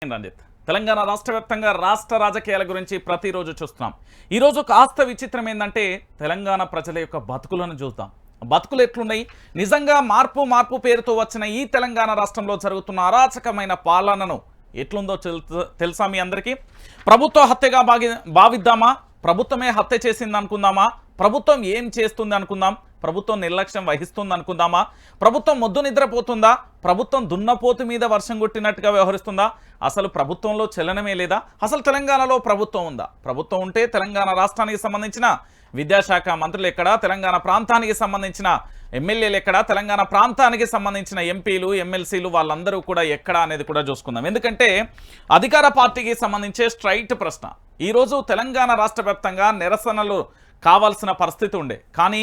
రంజిత్ తెలంగాణ రాష్ట్ర వ్యాప్తంగా రాష్ట్ర రాజకీయాల గురించి ప్రతిరోజు చూస్తున్నాం. ఈరోజు కాస్త విచిత్రం ఏంటంటే తెలంగాణ ప్రజల యొక్క బతుకులను చూద్దాం. బతుకులు ఎట్లున్నాయి, నిజంగా మార్పు పేరుతో వచ్చిన ఈ తెలంగాణ రాష్ట్రంలో జరుగుతున్న అరాచకమైన పాలనను ఎట్లుందో తెలుసా మీ అందరికీ? ప్రభుత్వ హత్యగా భావిద్దామా? ప్రభుత్వమే హత్య చేసింది అనుకుందామా? ప్రభుత్వం ఏం చేస్తుంది అనుకుందాం? ప్రభుత్వం నిర్లక్ష్యం వహిస్తుంది అనుకుందామా? ప్రభుత్వం మొద్దు నిద్రపోతుందా? ప్రభుత్వం దున్నపోతు మీద వర్షం కొట్టినట్టుగా వ్యవహరిస్తుందా? అసలు ప్రభుత్వంలో చలనమే లేదా? అసలు తెలంగాణలో ప్రభుత్వం ఉందా? ప్రభుత్వం ఉంటే తెలంగాణ రాష్ట్రానికి సంబంధించిన విద్యాశాఖ మంత్రులు ఎక్కడా? తెలంగాణ ప్రాంతానికి సంబంధించిన ఎమ్మెల్యేలు ఎక్కడా? తెలంగాణ ప్రాంతానికి సంబంధించిన ఎంపీలు ఎమ్మెల్సీలు వాళ్ళందరూ కూడా ఎక్కడా అనేది కూడా చూసుకుందాం. ఎందుకంటే అధికార పార్టీకి సంబంధించే స్ట్రైట్ ప్రశ్న. ఈరోజు తెలంగాణ రాష్ట్ర వ్యాప్తంగా నిరసనలు కావాల్సిన పరిస్థితి ఉండే, కానీ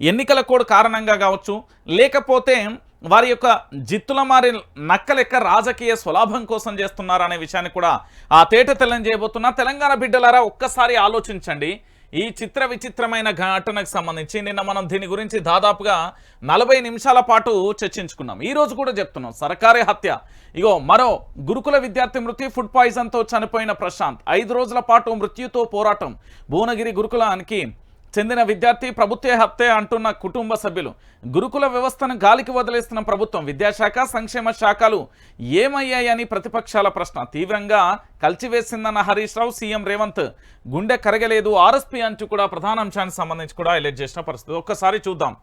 ఎన్నికల కోడ్ కారణంగా కావచ్చు, లేకపోతే వారి యొక్క జిత్తుల మారి నక్కలెక్క రాజకీయ స్వలాభం కోసం చేస్తున్నారనే విషయాన్ని కూడా ఆ తేట తెల్లని చేయబోతున్నా. తెలంగాణ బిడ్డలారా, ఒక్కసారి ఆలోచించండి. ఈ విచిత్రమైన ఘటనకు సంబంధించి నిన్న మనం దీని గురించి దాదాపుగా 40 నిమిషాల పాటు చర్చించుకున్నాం. ఈ రోజు కూడా చెప్తున్నాం, సర్కారీ హత్య. ఇగో మరో గురుకుల విద్యార్థి మృతి, ఫుడ్ పాయిజన్తో చనిపోయిన ప్రశాంత్. 5 రోజుల పాటు మృత్యుతో పోరాటం. భువనగిరి గురుకులానికి చెందిన విద్యార్థి, ప్రభుత్వ హత్య అంటున్న కుటుంబ సభ్యులు. గురుకుల వ్యవస్థను గాలికి వదిలేస్తున్న ప్రభుత్వం. విద్యాశాఖ సంక్షేమ శాఖలు ఏమయ్యాయని ప్రతిపక్షాల ప్రశ్న. తీవ్రంగా కలిచివేసిందన్న హరీష్ రావు. సీఎం రేవంత్ గుండె కరగలేదు ఆర్ఎస్పీ అంటూ కూడా ప్రధాన అంశానికి సంబంధించి కూడా హైలైట్ చేసిన పరిస్థితి. ఒక్కసారి చూద్దాం.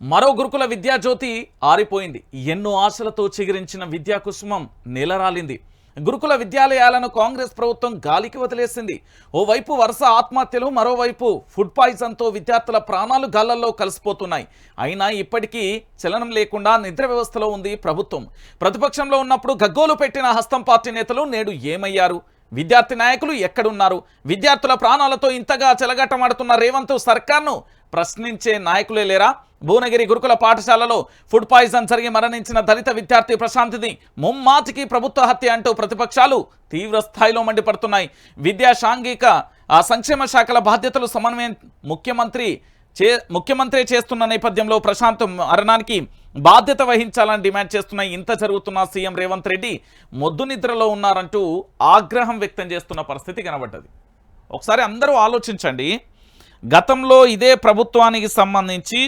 మరో గురుకుల విద్యాజ్యోతి ఆరిపోయింది. ఎన్నో ఆశలతో చిగురించిన విద్యా కుసుమం నేలరాలింది. గురుకుల విద్యాలయాలను కాంగ్రెస్ ప్రభుత్వం గాలికి వదిలేసింది. ఓవైపు వరుస ఆత్మహత్యలు, మరోవైపు ఫుడ్ పాయిజన్తో విద్యార్థుల ప్రాణాలు గాళ్లల్లో కలిసిపోతున్నాయి. అయినా ఇప్పటికీ చలనం లేకుండా నిద్ర వ్యవస్థలో ఉంది ప్రభుత్వం. ప్రతిపక్షంలో ఉన్నప్పుడు గగ్గోలు పెట్టిన హస్తం పార్టీ నేతలు నేడు ఏమయ్యారు? విద్యార్థి నాయకులు ఎక్కడున్నారు? విద్యార్థుల ప్రాణాలతో ఇంతగా చెలగట్టమాడుతున్న రేవంత్ సర్కార్ను ప్రశ్నించే నాయకులే లేరా? భువనగిరి గురుకుల పాఠశాలలో ఫుడ్ పాయిజన్ జరిగి మరణించిన దళిత విద్యార్థి ప్రశాంత్ది ముమ్మాటికి ప్రభుత్వ హత్య అంటూ ప్రతిపక్షాలు తీవ్ర స్థాయిలో మండిపడుతున్నాయి. విద్యా సాంఘిక సంక్షేమ శాఖల బాధ్యతలు సమన్వయం ముఖ్యమంత్రి చేస్తున్న నేపథ్యంలో ప్రశాంత్ మరణానికి బాధ్యత వహించాలని డిమాండ్ చేస్తున్నాయి. ఇంత జరుగుతున్న సీఎం రేవంత్ రెడ్డి మొద్దు నిద్రలో ఉన్నారంటూ ఆగ్రహం వ్యక్తం చేస్తున్న పరిస్థితి కనబడ్డది. ఒకసారి అందరూ ఆలోచించండి. గతంలో ఇదే ప్రభుత్వానికి సంబంధించి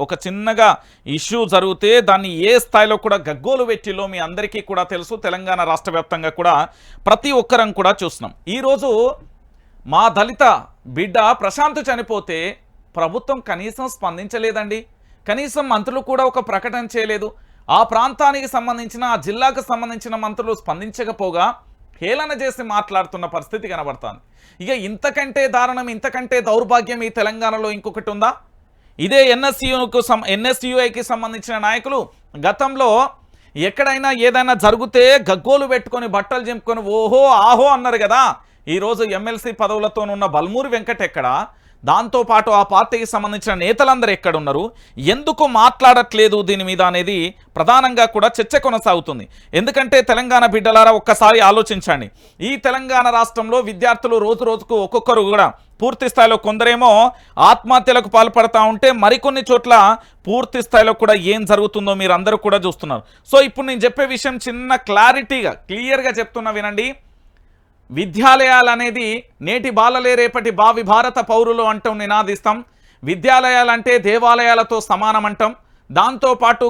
ఒక చిన్నగా ఇష్యూ జరిగితే దాన్ని ఏ స్థాయిలో కూడా గగ్గోలు పెట్టిలో మీ అందరికీ కూడా తెలుసు. తెలంగాణ రాష్ట్ర వ్యాప్తంగా కూడా ప్రతి ఒక్కరం కూడా చూస్తున్నాం. ఈరోజు మా దళిత బిడ్డ ప్రశాంత్ చనిపోతే ప్రభుత్వం కనీసం స్పందించలేదండి. కనీసం మంత్రులు కూడా ఒక ప్రకటన చేయలేదు. ఆ ప్రాంతానికి సంబంధించిన, ఆ జిల్లాకు సంబంధించిన మంత్రులు స్పందించకపోగా హేళన చేసి మాట్లాడుతున్న పరిస్థితి కనబడుతుంది. ఇక ఇంతకంటే దారుణం, ఇంతకంటే దౌర్భాగ్యం ఈ తెలంగాణలో ఇంకొకటి ఉందా? ఇదే ఎన్ఎస్యుఐకి సంబంధించిన నాయకులు గతంలో ఎక్కడైనా ఏదైనా జరిగితే గగ్గోలు పెట్టుకొని బట్టలు చింపుకొని ఓహో ఆహో అన్నారు కదా. ఈరోజు ఎమ్మెల్సీ పదవులతోనున్న బల్మూరి వెంకట్ ఎక్కడ? దాంతోపాటు ఆ పార్టీకి సంబంధించిన నేతలందరూ ఎక్కడున్నారు? ఎందుకు మాట్లాడట్లేదు దీని మీద అనేది ప్రధానంగా కూడా చర్చ కొనసాగుతుంది. ఎందుకంటే తెలంగాణ బిడ్డలారా, ఒక్కసారి ఆలోచించండి. ఈ తెలంగాణ రాష్ట్రంలో విద్యార్థులు రోజు రోజుకు ఒక్కొక్కరు కూడా పూర్తి స్థాయిలో, కొందరేమో ఆత్మహత్యలకు పాల్పడతా ఉంటే మరికొన్ని చోట్ల పూర్తి స్థాయిలో కూడా ఏం జరుగుతుందో మీరు అందరూ కూడా చూస్తున్నారు. సో ఇప్పుడు నేను చెప్పే విషయం చిన్న క్లియర్గా చెప్తున్నా వినండి. విద్యాలయాలు అనేది నేటి బాలలే రేపటి భావి భారత పౌరులు అంటాం, నినాదిస్తాం. విద్యాలయాలంటే దేవాలయాలతో సమానం అంటాం. దాంతోపాటు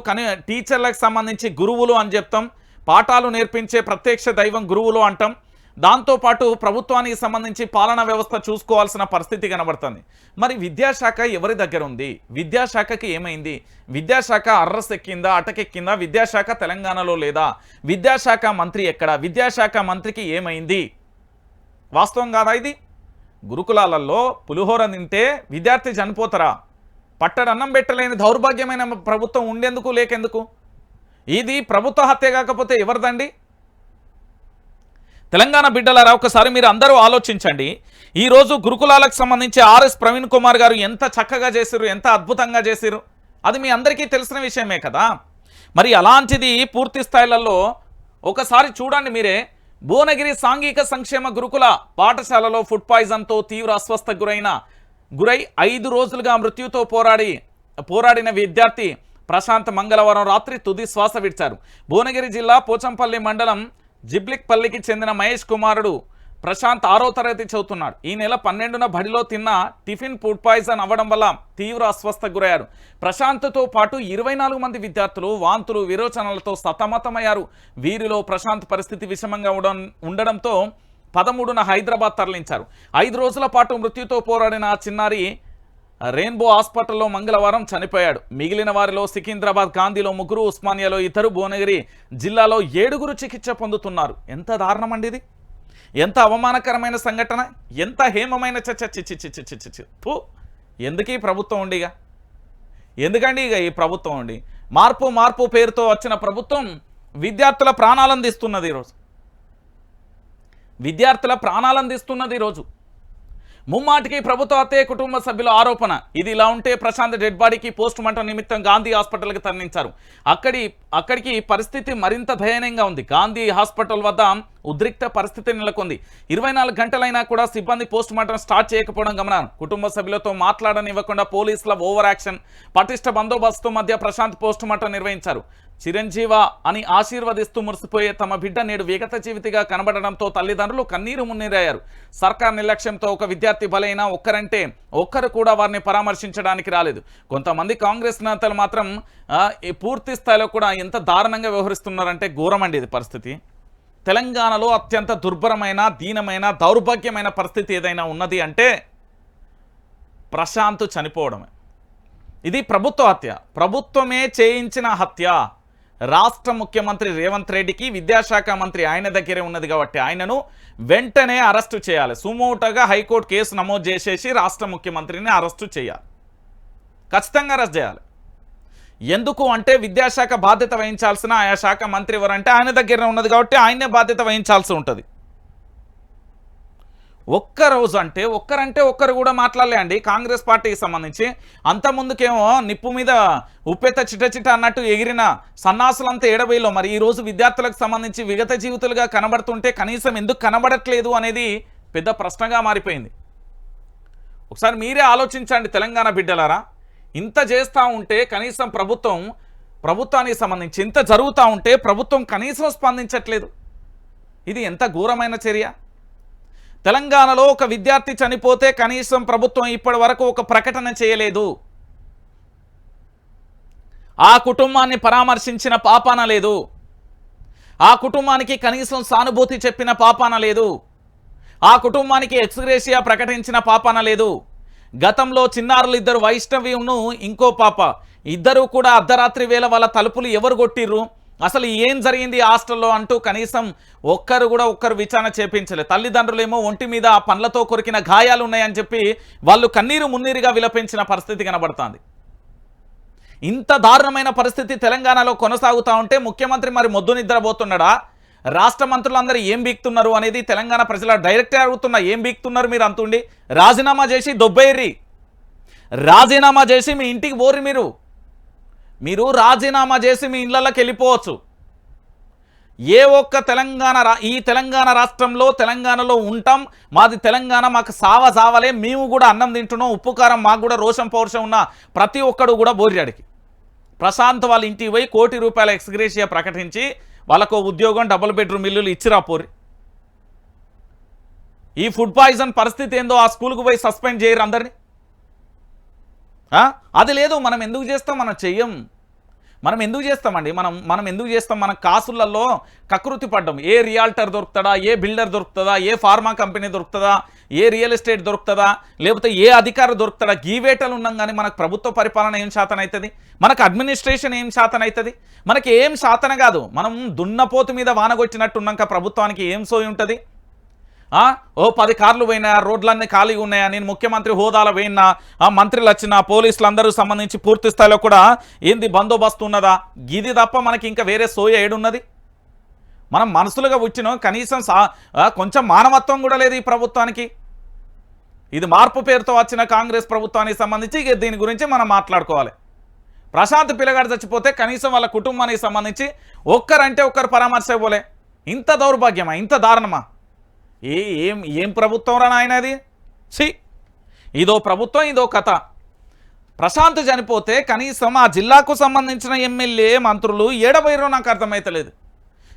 టీచర్లకు సంబంధించి గురువులు అని చెప్తాం. పాఠాలు నేర్పించే ప్రత్యక్ష దైవం గురువులు అంటాం. దాంతోపాటు ప్రభుత్వానికి సంబంధించి పాలనా వ్యవస్థ చూసుకోవాల్సిన పరిస్థితి కనబడుతుంది. మరి విద్యాశాఖ ఎవరి దగ్గర ఉంది? విద్యాశాఖకి ఏమైంది? విద్యాశాఖ అర్రస్ ఎక్కిందా, అటకెక్కిందా? విద్యాశాఖ తెలంగాణలో లేదా? విద్యాశాఖ మంత్రి ఎక్కడ? విద్యాశాఖ మంత్రికి ఏమైంది? వాస్తవం కాదా ఇది? గురుకులాలలో పులిహోర తింటే విద్యార్థి చనిపోతారా? పట్టడన్నం పెట్టలేని దౌర్భాగ్యమైన ప్రభుత్వం ఉండేందుకు లేకెందుకు? ఇది ప్రభుత్వ హత్య కాకపోతే ఎవరిదండి? తెలంగాణ బిడ్డలారా, ఒకసారి మీరు అందరూ ఆలోచించండి. ఈరోజు గురుకులాలకు సంబంధించి ఆర్ఎస్ ప్రవీణ్ కుమార్ గారు ఎంత చక్కగా చేసిరు, ఎంత అద్భుతంగా చేసిరు, అది మీ అందరికీ తెలిసిన విషయమే కదా. మరి అలాంటిది పూర్తి స్థాయిలలో ఒకసారి చూడండి మీరే. భువనగిరి సాంఘిక సంక్షేమ గురుకుల పాఠశాలలో ఫుడ్ పాయిజన్తో తీవ్ర అస్వస్థకు గురై 5 రోజులుగా మృత్యుతో పోరాడిన విద్యార్థి ప్రశాంత్ మంగళవారం రాత్రి తుది శ్వాస విడిచారు. భువనగిరి జిల్లా పోచంపల్లి మండలం జిబ్లిక్పల్లికి చెందిన మహేష్ కుమారుడు ప్రశాంత్ 6వ తరగతి చదువుతున్నాడు. ఈ నెల 12న బడిలో తిన్న టిఫిన్ ఫుడ్ పాయిజన్ అవ్వడం వల్ల తీవ్ర అస్వస్థకు గురయ్యారు. ప్రశాంత్తో పాటు 24 మంది విద్యార్థులు వాంతులు విరోచనలతో సతమతమయ్యారు. వీరిలో ప్రశాంత్ పరిస్థితి విషమంగా ఉండడంతో 13న హైదరాబాద్ తరలించారు. 5 రోజుల పాటు మృత్యుతో పోరాడిన ఆ చిన్నారి రెయిన్బో హాస్పిటల్లో మంగళవారం చనిపోయాడు. మిగిలిన వారిలో సికింద్రాబాద్, గాంధీలో 3, ఉస్మానియాలో 2, భువనగిరి జిల్లాలో 7 చికిత్స పొందుతున్నారు. ఎంత దారుణం అండి ఇది! ఎంత అవమానకరమైన సంఘటన! ఎంత హేమమైన ఎందుకు ఈ ప్రభుత్వం ఉండిగా? ఎందుకండి ఇక ఈ ప్రభుత్వం ఉండి? మార్పు పేరుతో వచ్చిన ప్రభుత్వం విద్యార్థుల ప్రాణాలను తీస్తున్నది ఈరోజు. ఈరోజు ముమ్మాటికి ప్రభుత్వ హత్య, కుటుంబ సభ్యుల ఆరోపణ. ఇది ఇలా ఉంటే ప్రశాంత్ డెడ్ బాడీకి పోస్ట్ మార్టం నిమిత్తం గాంధీ హాస్పిటల్కి తరలించారు. అక్కడికి పరిస్థితి మరింత దయనీయంగా ఉంది. గాంధీ హాస్పిటల్ వద్ద ఉద్రిక్త పరిస్థితి నెలకొంది. 24 గంటలైనా కూడా సిబ్బంది పోస్ట్ మార్టం స్టార్ట్ చేయకపోవడం గమనార్హం. కుటుంబ సభ్యులతో మాట్లాడనివ్వకుండా పోలీసుల ఓవర్ యాక్షన్, పటిష్ట బందోబస్తు మధ్య ప్రశాంత్ పోస్ట్ మార్టం నిర్వహించారు. చిరంజీవ అని ఆశీర్వదిస్తూ మురిసిపోయే తమ బిడ్డ నేడు విగత జీవితిగా కనబడడంతో తల్లిదండ్రులు కన్నీరు మున్నీరయ్యారు. సర్కార్ నిర్లక్ష్యంతో ఒక విద్యార్థి బలైన ఒక్కరంటే ఒక్కరు కూడా వారిని పరామర్శించడానికి రాలేదు. కొంతమంది కాంగ్రెస్ నేతలు మాత్రం పూర్తి స్థాయిలో కూడా ఎంత దారుణంగా వ్యవహరిస్తున్నారంటే ఘోరమండి ఇది పరిస్థితి. తెలంగాణలో అత్యంత దుర్భరమైన, దీనమైన, దౌర్భాగ్యమైన పరిస్థితి ఏదైనా ఉన్నది అంటే ప్రశాంత్ చనిపోవడమే. ఇది ప్రభుత్వ హత్య, ప్రభుత్వమే చేయించిన హత్య. రాష్ట్ర ముఖ్యమంత్రి రేవంత్ రెడ్డికి విద్యాశాఖ మంత్రి ఆయన దగ్గరే ఉన్నది కాబట్టి ఆయనను వెంటనే అరెస్టు చేయాలి. సుమోటోగా హైకోర్టు కేసు నమోదు చేసేసి రాష్ట్ర ముఖ్యమంత్రిని అరెస్టు చేయాలి. ఖచ్చితంగా అరెస్ట్ చేయాలి. ఎందుకు అంటే విద్యాశాఖ బాధ్యత వహించాల్సిన ఆయా శాఖ మంత్రి ఎవరంటే ఆయన దగ్గర ఉన్నది కాబట్టి ఆయనే బాధ్యత వహించాల్సి ఉంటుంది. ఒక్కరు కూడా మాట్లాడలే అండి కాంగ్రెస్ పార్టీకి సంబంధించి. అంతకుముందుకేమో నిప్పు మీద ఉప్పెత్త చిట అన్నట్టు ఎగిరిన సన్నాసులంతా ఏడబైలో మరి ఈరోజు విద్యార్థులకు సంబంధించి విగత జీవితులుగా కనబడుతుంటే కనీసం ఎందుకు కనబడట్లేదు అనేది పెద్ద ప్రశ్నగా మారిపోయింది. ఒకసారి మీరే ఆలోచించండి తెలంగాణ బిడ్డలారా. ఇంత చేస్తూ ఉంటే కనీసం ప్రభుత్వానికి సంబంధించి ఇంత జరుగుతూ ఉంటే ప్రభుత్వం కనీసం స్పందించట్లేదు. ఇది ఎంత ఘోరమైన చర్య! తెలంగాణలో ఒక విద్యార్థి చనిపోతే కనీసం ప్రభుత్వం ఇప్పటి వరకు ఒక ప్రకటన చేయలేదు. ఆ కుటుంబాన్ని పరామర్శించిన పాపాన లేదు. ఆ కుటుంబానికి కనీసం సానుభూతి చెప్పిన పాపాన లేదు. ఆ కుటుంబానికి ఎక్స్గ్రేషియా ప్రకటించిన పాపాన లేదు. గతంలో చిన్నారులు 2 వైష్ణవిను ఇంకో పాప ఇద్దరు కూడా అర్ధరాత్రి వేళ వాళ్ళ తలుపులు ఎవరు కొట్టిర్రు, అసలు ఏం జరిగింది హాస్టల్లో అంటూ కనీసం ఒక్కరు విచారణ చేపించలేదు. తల్లిదండ్రులేమో ఒంటి మీద పండ్లతో కొరికిన గాయాలు ఉన్నాయని చెప్పి వాళ్ళు కన్నీరు మున్నీరుగా విలపించిన పరిస్థితి కనబడుతుంది. ఇంత దారుణమైన పరిస్థితి తెలంగాణలో కొనసాగుతూ ఉంటే ముఖ్యమంత్రి మరి మొద్దు నిద్రపోతున్నాడా? రాష్ట్ర మంత్రులందరూ ఏం బీక్తున్నారు అనేది తెలంగాణ ప్రజల డైరెక్ట్గా అడుగుతున్నా. ఏం బీక్తున్నారు మీరు అంతుండి? రాజీనామా చేసి దొబ్బేర్రి, రాజీనామా చేసి మీ ఇంటికి పోర్రి. మీరు రాజీనామా చేసి మీ ఇళ్లలోకి వెళ్ళిపోవచ్చు. ఏ ఒక్క ఈ తెలంగాణ రాష్ట్రంలో తెలంగాణలో ఉంటాం, మాది తెలంగాణ, మాకు సావలే, మేము కూడా అన్నం తింటున్నాం, ఉప్పు కారం మాకు కూడా రోషం పౌరుషం ఉన్న ప్రతి ఒక్కడు కూడా బోర్యాడికి. ప్రశాంత్ వాళ్ళ ఇంటికి పోయి ₹1 కోటి ఎక్స్గ్రేషియా ప్రకటించి వాళ్ళకు ఉద్యోగం, డబుల్ బెడ్రూమ్ ఇల్లులు ఇచ్చిరా పోరి. ఈ ఫుడ్ పాయిజన్ పరిస్థితి ఏందో ఆ స్కూల్కి పోయి సస్పెండ్ చేయరు అందరినీ. అది లేదు. మనం ఎందుకు చేస్తాం? మనం చెయ్యం. మనం ఎందుకు చేస్తామండి? మనం ఎందుకు చేస్తాం? మన కాసులలో కకృతి పడ్డం. ఏ రియాల్టర్ దొరుకుతాడా, ఏ బిల్డర్ దొరుకుతుందా, ఏ ఫార్మా కంపెనీ దొరుకుతుందా, ఏ రియల్ ఎస్టేట్ దొరుకుతుందా, లేకపోతే ఏ అధికారి దొరుకుతాడా? గీవేటలు ఉన్నాం కానీ మనకు ప్రభుత్వ పరిపాలన ఏం శాతం అవుతుంది? మనకు అడ్మినిస్ట్రేషన్ ఏం శాతం అవుతుంది? మనకి ఏం శాతం కాదు. మనం దున్నపోతు మీద వానగొచ్చినట్టు ఉన్నాక ప్రభుత్వానికి ఏం సోయి ఉంటుంది? 10 కార్లు పోయినా, రోడ్లన్నీ ఖాళీగా ఉన్నాయా, నేను ముఖ్యమంత్రి హోదాలో పోయినా, మంత్రులు వచ్చినా, పోలీసులు అందరూ సంబంధించి పూర్తి స్థాయిలో కూడా ఏంది బందోబస్తు ఉన్నదా? గిది తప్ప మనకి ఇంకా వేరే సోయ ఏడున్నది? మనం మనసులుగా వచ్చినాం, కనీసం కొంచెం మానవత్వం కూడా లేదు ఈ ప్రభుత్వానికి. ఇది మార్పు పేరుతో వచ్చిన కాంగ్రెస్ ప్రభుత్వానికి సంబంధించి దీని గురించి మనం మాట్లాడుకోవాలి. ప్రశాంత్ పిల్లగాడు చచ్చిపోతే కనీసం వాళ్ళ కుటుంబానికి సంబంధించి ఒక్కరు పరామర్శ ఇవ్వలే. ఇంత దౌర్భాగ్యమా? ఇంత దారుణమా? ఏం ప్రభుత్వం రా నాయన అది? ఇదో ప్రభుత్వం, ఇదో కథ. ప్రశాంత్ చనిపోతే కనీసం ఆ జిల్లాకు సంబంధించిన ఎమ్మెల్యే మంత్రులు ఏడబోయారో నాకు అర్థమైతలేదు.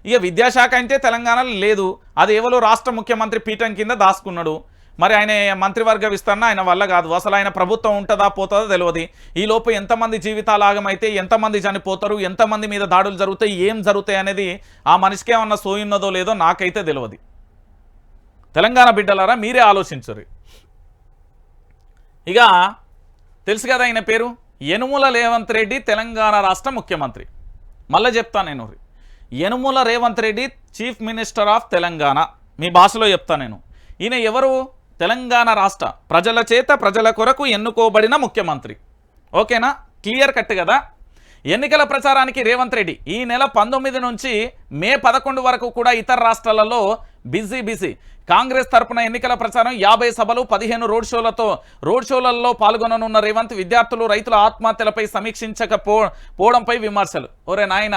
ఇక విద్యాశాఖ అంటే తెలంగాణలో లేదు, అది ఎవరో రాష్ట్ర ముఖ్యమంత్రి పీఠం కింద దాచుకున్నాడు. మరి ఆయన మంత్రివర్గ విస్తరణ ఆయన వల్ల కాదు. అసలు ఆయన ప్రభుత్వం ఉంటుందా పోతుందో తెలియదు. ఈలోపు ఎంతమంది జీవితాలు ఆగమైతే, ఎంతమంది చనిపోతారు, ఎంతమంది మీద దాడులు జరుగుతాయి, ఏం జరుగుతాయి అనేది ఆ మనిషికి ఏమన్నా సోయున్నదో లేదో నాకైతే తెలియదు. తెలంగాణ బిడ్డలారా మీరే ఆలోచించరు. ఇక తెలుసు కదా ఆయన పేరు యనుమల రేవంత్ రెడ్డి, తెలంగాణ రాష్ట్ర ముఖ్యమంత్రి. మళ్ళీ చెప్తాను నేను, Anumula Revanth Reddy chief minister of Telangana. మీ భాషలో చెప్తాను నేను. ఈయన ఎవరు? తెలంగాణ రాష్ట్ర ప్రజల చేత ప్రజల కొరకు ఎన్నుకోబడిన ముఖ్యమంత్రి. ఓకేనా? క్లియర్ కట్ కదా. ఎన్నికల ప్రచారానికి రేవంత్ రెడ్డి ఈ నెల 19 నుంచి మే 11 వరకు కూడా ఇతర రాష్ట్రాలలో బిజీ. కాంగ్రెస్ తరపున ఎన్నికల ప్రచారం 50 సభలు 15 రోడ్ షోలలో పాల్గొననున్న రేవంత్ విద్యార్థులు రైతుల ఆత్మహత్యలపై సమీక్షించకపోవడంపై విమర్శలు. ఒరే నాయన,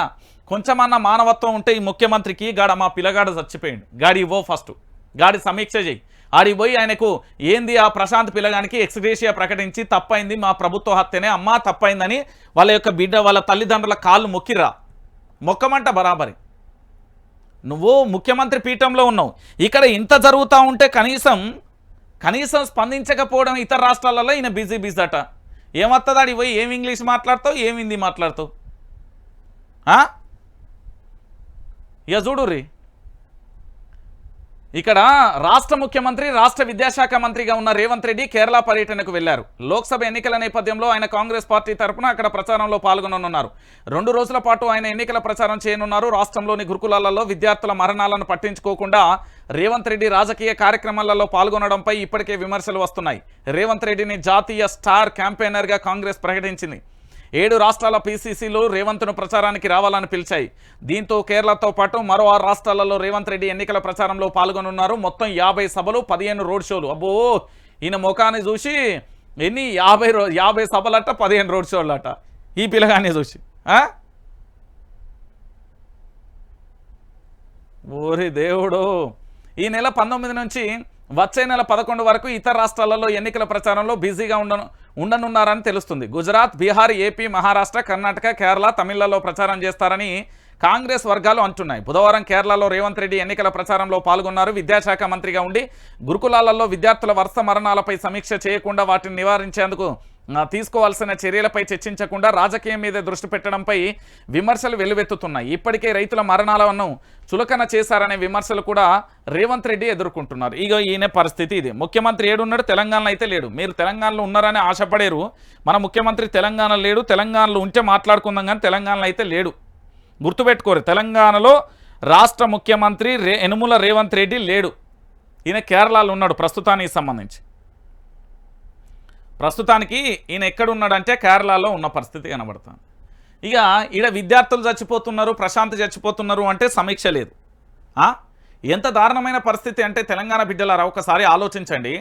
కొంచెమన్నా మానవత్వం ఉంటే ఈ ముఖ్యమంత్రికి మా పిల్లగాడ చచ్చిపోయింది, గాడి ఇవ్వో ఫస్ట్, గాడి సమీక్ష చేయి. ఆడికి పోయి ఆయనకు ఏంది ఆ ప్రశాంత్ పిల్లగానికి ఎక్స్గ్రేషియా ప్రకటించి తప్పైంది మా ప్రభుత్వ హత్యనే, అమ్మా తప్పైందని వాళ్ళ యొక్క బిడ్డ వాళ్ళ తల్లిదండ్రుల కాళ్ళు మొక్కిరా, మొక్కమంట బరాబరి. నువ్వు ముఖ్యమంత్రి పీఠంలో ఉన్నావు, ఇక్కడ ఇంత జరుగుతూ ఉంటే కనీసం స్పందించకపోవడం ఇతర రాష్ట్రాలలో ఈయన బిజీ అట. ఏమవుతుంది ఆడికి పోయి? ఏం ఇంగ్లీష్ మాట్లాడతావు, ఏం హిందీ మాట్లాడతావు? ఇక చూడుర్రి, ఇక్కడ రాష్ట్ర ముఖ్యమంత్రి రాష్ట్ర విద్యాశాఖ మంత్రిగా ఉన్న రేవంత్ రెడ్డి కేరళ పర్యటనకు వెళ్లారు. లోక్సభ ఎన్నికల నేపథ్యంలో ఆయన కాంగ్రెస్ పార్టీ తరఫున అక్కడ ప్రచారంలో పాల్గొననున్నారు. 2 రోజుల పాటు ఆయన ఎన్నికల ప్రచారం చేయనున్నారు. రాష్ట్రంలోని గురుకులాలలో విద్యార్థుల మరణాలను పట్టించుకోకుండా రేవంత్ రెడ్డి రాజకీయ కార్యక్రమాలలో పాల్గొనడంపై ఇప్పటికే విమర్శలు వస్తున్నాయి. రేవంత్ రెడ్డిని జాతీయ స్టార్ క్యాంపెయినర్గా కాంగ్రెస్ ప్రకటించింది. 7 రాష్ట్రాల పీసీసీలు రేవంత్ను ప్రచారానికి రావాలని పిలిచాయి. దీంతో కేరళతో పాటు మరో 6 రాష్ట్రాలలో రేవంత్ రెడ్డి ఎన్నికల ప్రచారంలో పాల్గొనున్నారు. మొత్తం 50 సభలు 15 రోడ్ షోలు. అబ్బో, ఈయన ముఖాన్ని చూసి ఎన్ని 50 సభలట 15 రోడ్ షోలు అట ఈ పిల్లగాన్ని చూసి. ఓరి దేవుడు. ఈ నెల 19 నుంచి వచ్చే నెల 11 వరకు ఇతర రాష్ట్రాలలో ఎన్నికల ప్రచారంలో బిజీగా ఉండనున్నారని తెలుస్తుంది. గుజరాత్, బీహార్, ఏపీ, మహారాష్ట్ర, కర్ణాటక, కేరళ, తమిళనాడులో ప్రచారం చేస్తారని కాంగ్రెస్ వర్గాలు అంటున్నాయి. బుధవారం కేరళలో రేవంత్ రెడ్డి ఎన్నికల ప్రచారంలో పాల్గొన్నారు. విద్యాశాఖ మంత్రిగా ఉండి గురుకులాలలో విద్యార్థుల వరుస మరణాలపై సమీక్ష చేయకుండా వాటిని నివారించేందుకు తీసుకోవాల్సిన చర్యలపై చర్చించకుండా రాజకీయం మీద దృష్టి పెట్టడంపై విమర్శలు వెల్లువెత్తుతున్నాయి. ఇప్పటికే రైతుల మరణాలను చులకన చేశారనే విమర్శలు కూడా రేవంత్ రెడ్డి ఎదుర్కొంటున్నారు. ఇక ఈయన పరిస్థితి ఇది. ముఖ్యమంత్రి ఏడున్నాడు? తెలంగాణలో అయితే లేడు. మీరు తెలంగాణలో ఉన్నారని ఆశపడేరు. మన ముఖ్యమంత్రి తెలంగాణలో లేడు. తెలంగాణలో ఉంటే మాట్లాడుకుందాం, కానీ తెలంగాణలో అయితే లేడు. గుర్తుపెట్టుకోరు, తెలంగాణలో రాష్ట్ర ముఖ్యమంత్రి యనుమల రేవంత్ రెడ్డి లేడు. ఈయన కేరళలో ఉన్నాడు ప్రస్తుతానికి సంబంధించి. ప్రస్తుతానికి ఈయన ఎక్కడున్నాడంటే కేరళలో ఉన్న పరిస్థితి కనబడుతుంది. ఇక ఈడ విద్యార్థులు చచ్చిపోతున్నారు, ప్రశాంత్ చచ్చిపోతున్నారు అంటే సమీక్ష లేదు. ఎంత దారుణమైన పరిస్థితి అంటే తెలంగాణ బిడ్డలారా ఒకసారి ఆలోచించండి.